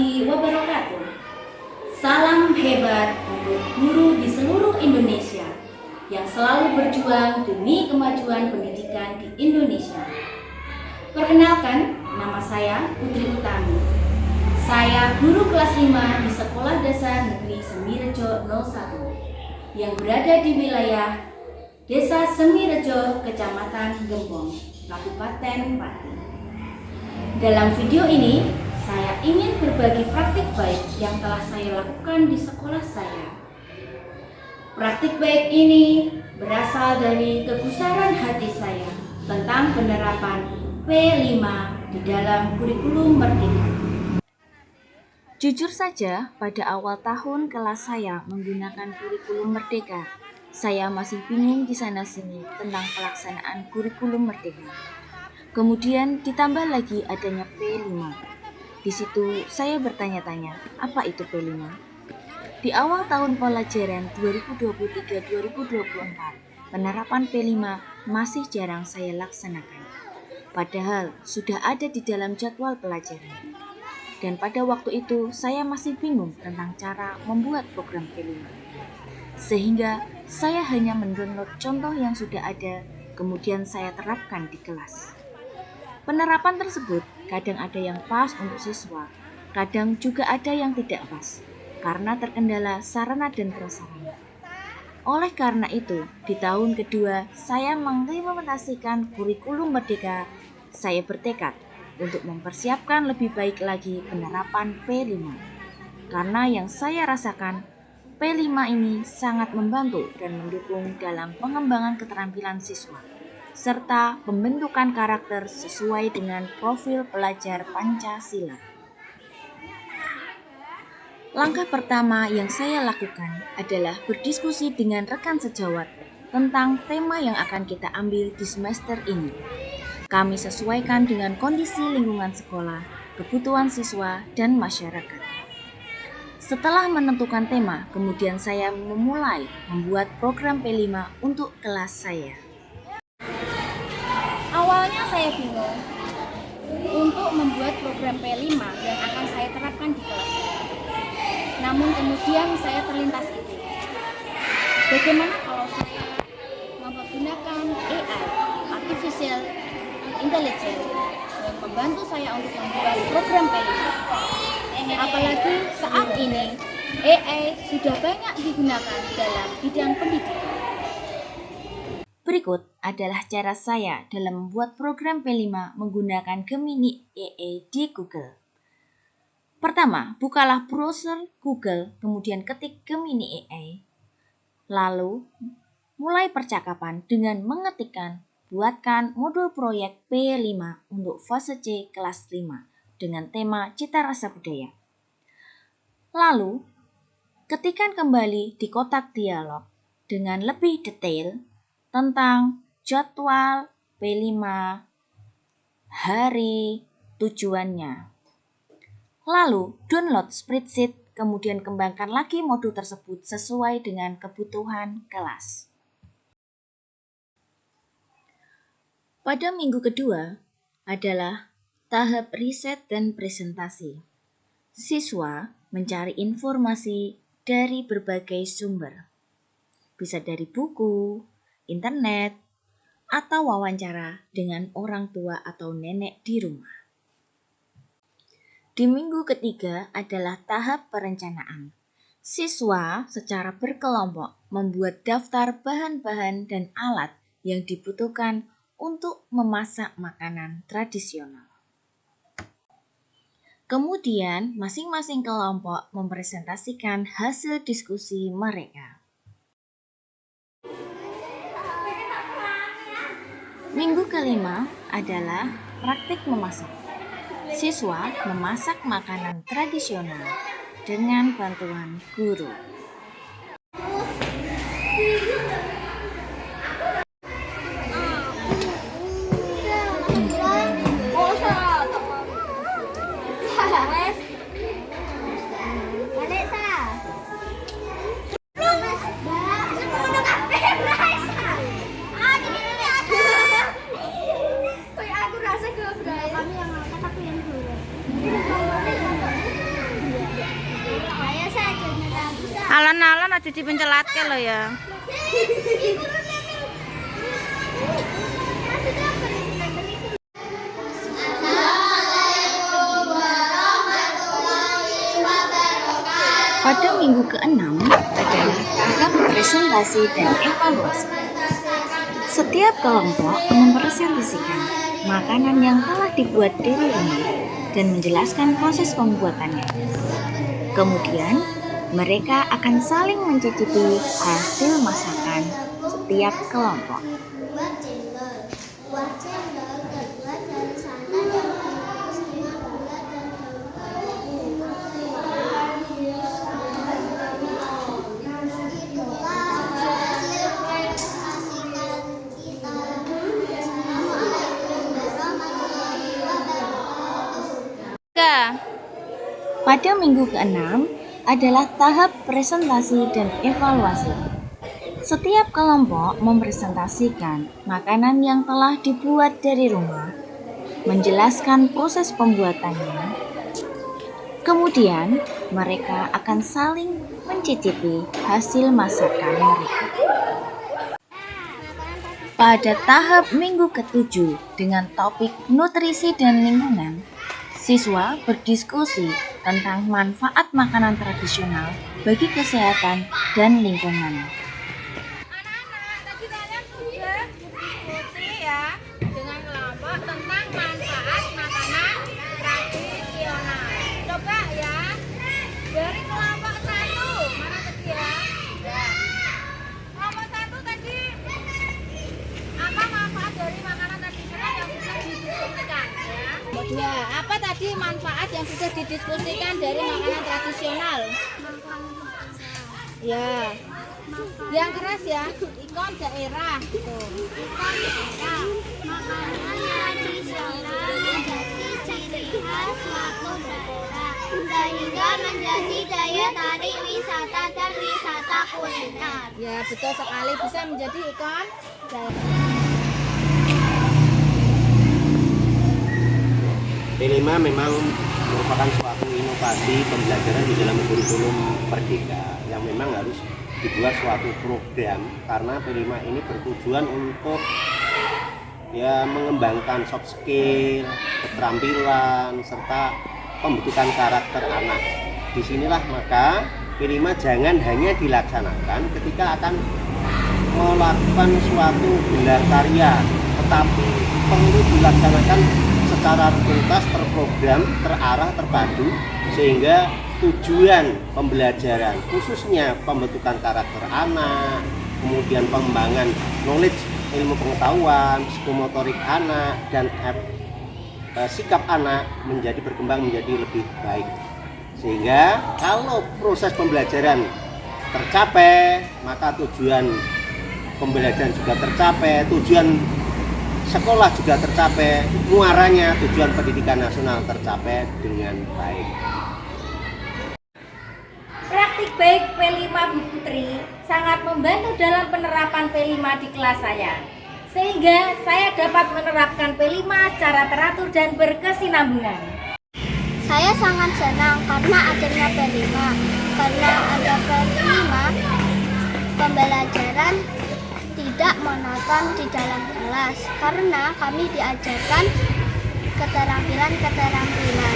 warahmatullahi wabarakatuh. Salam hebat untuk guru di seluruh Indonesia yang selalu berjuang demi kemajuan pendidikan di Indonesia. Perkenalkan, nama saya Putri Utami. Saya guru kelas 5 di Sekolah Dasar Negeri Semirejo 01 yang berada di wilayah Desa Semirejo, Kecamatan Gembong, Kabupaten Pati. Dalam video ini, saya ingin berbagi praktik baik yang telah saya lakukan di sekolah saya. Praktik baik ini berasal dari kegusaran hati saya tentang penerapan P5 di dalam kurikulum Merdeka. Jujur saja, pada awal tahun kelas saya menggunakan kurikulum Merdeka, saya masih bingung di sana-sini tentang pelaksanaan kurikulum Merdeka. Kemudian ditambah lagi adanya P5. Di situ saya bertanya-tanya, apa itu P5? Di awal tahun pelajaran 2023-2024, penerapan P5 masih jarang saya laksanakan. Padahal sudah ada di dalam jadwal pelajaran. Dan pada waktu itu saya masih bingung tentang cara membuat program P5. Sehingga saya hanya mendownload contoh yang sudah ada, kemudian saya terapkan di kelas. Penerapan tersebut kadang ada yang pas untuk siswa, kadang juga ada yang tidak pas, karena terkendala sarana dan prasarana. Oleh karena itu, di tahun kedua saya mengimplementasikan kurikulum Merdeka. Saya bertekad untuk mempersiapkan lebih baik lagi penerapan P5. Karena yang saya rasakan, P5 ini sangat membantu dan mendukung dalam pengembangan keterampilan siswa serta pembentukan karakter sesuai dengan profil pelajar Pancasila. Langkah pertama yang saya lakukan adalah berdiskusi dengan rekan sejawat tentang tema yang akan kita ambil di semester ini. Kami sesuaikan dengan kondisi lingkungan sekolah, kebutuhan siswa, dan masyarakat. Setelah menentukan tema, kemudian saya memulai membuat program P5 untuk kelas saya. Awalnya saya bingung untuk membuat program P5 yang akan saya terapkan di kelas saya. Namun kemudian saya terlintas ide. Bagaimana kalau saya menggunakan AI, Artificial Intelligence, yang membantu saya untuk membuat program P5. Apalagi saat ini AI sudah banyak digunakan dalam bidang pendidikan. Berikut adalah cara saya dalam membuat program P5 menggunakan Gemini AI di Google. Pertama, bukalah browser Google, kemudian ketik Gemini AI. Lalu, mulai percakapan dengan mengetikkan buatkan modul proyek P5 untuk fase C kelas 5 dengan tema Cita Rasa Budaya. Lalu, ketikkan kembali di kotak dialog dengan lebih detail tentang jadwal P5, hari, tujuannya. Lalu, download spreadsheet, kemudian kembangkan lagi modul tersebut sesuai dengan kebutuhan kelas. Pada minggu kedua adalah tahap riset dan presentasi. Siswa mencari informasi dari berbagai sumber. Bisa dari buku, internet, atau wawancara dengan orang tua atau nenek di rumah. Di minggu ketiga adalah tahap perencanaan. Siswa secara berkelompok membuat daftar bahan-bahan dan alat yang dibutuhkan untuk memasak makanan tradisional. Kemudian, masing-masing kelompok mempresentasikan hasil diskusi mereka. Minggu kelima adalah praktik memasak. Siswa memasak makanan tradisional dengan bantuan guru. Alon-alon aja dipencelatke lo ya. Pada minggu ke-6 adalah tahap presentasi dan evaluasi. Setiap kelompok mempresentasikan makanan yang telah dibuat dari rumah dan menjelaskan proses pembuatannya. Kemudian, mereka akan saling mencicipi hasil masakan setiap kelompok. Pada minggu ke-6 adalah tahap presentasi dan evaluasi. Setiap kelompok mempresentasikan makanan yang telah dibuat dari rumah, menjelaskan proses pembuatannya. Kemudian, mereka akan saling mencicipi hasil masakan mereka. Pada tahap minggu ke-7 dengan topik nutrisi dan lingkungan, siswa berdiskusi tentang manfaat makanan tradisional bagi kesehatan dan lingkungan. Anak-anak, tadi kalian sudah berdiskusi ya dengan kelompok tentang manfaat makanan tradisional. Coba ya, dari kelompok 1, mana tadi ya? Kelompok 1 tadi, apa manfaat dari makanan tradisional yang sudah didiskusikan ya? Kelompok 2, apa tadi manfaat yang sudah didiskusikan dari makanan tradisional? Ya, yang keras ya, ikon daerah gitu. Ikon daerah, makanan tradisional menjadi ciri khas suatu daerah sehingga menjadi daya tarik wisata dan wisata kuliner. Ya, betul sekali, bisa menjadi ikon daerah. P5 memang merupakan suatu inovasi pembelajaran di dalam kurikulum Merdeka yang memang harus dibuat suatu program karena P5 ini bertujuan untuk ya mengembangkan soft skill, keterampilan serta pembentukan karakter anak. Disinilah maka P5 jangan hanya dilaksanakan ketika akan melakukan suatu gelar karya, tetapi perlu dilaksanakan secara tuntas, terprogram, terarah, terpadu sehingga tujuan pembelajaran khususnya pembentukan karakter anak, kemudian pengembangan knowledge, ilmu pengetahuan, psikomotorik anak dan sikap anak menjadi berkembang menjadi lebih baik. Sehingga kalau proses pembelajaran tercapai, maka tujuan pembelajaran juga tercapai, tujuan sekolah juga tercapai, muaranya tujuan pendidikan nasional tercapai dengan baik. Praktik baik P5 Bu Putri sangat membantu dalam penerapan P5 di kelas saya. Sehingga saya dapat menerapkan P5 secara teratur dan berkesinambungan. Saya sangat senang karena adanya P5. Karena ada P5, pembelajaran tidak monoton di dalam kelas karena kami diajarkan keterampilan-keterampilan.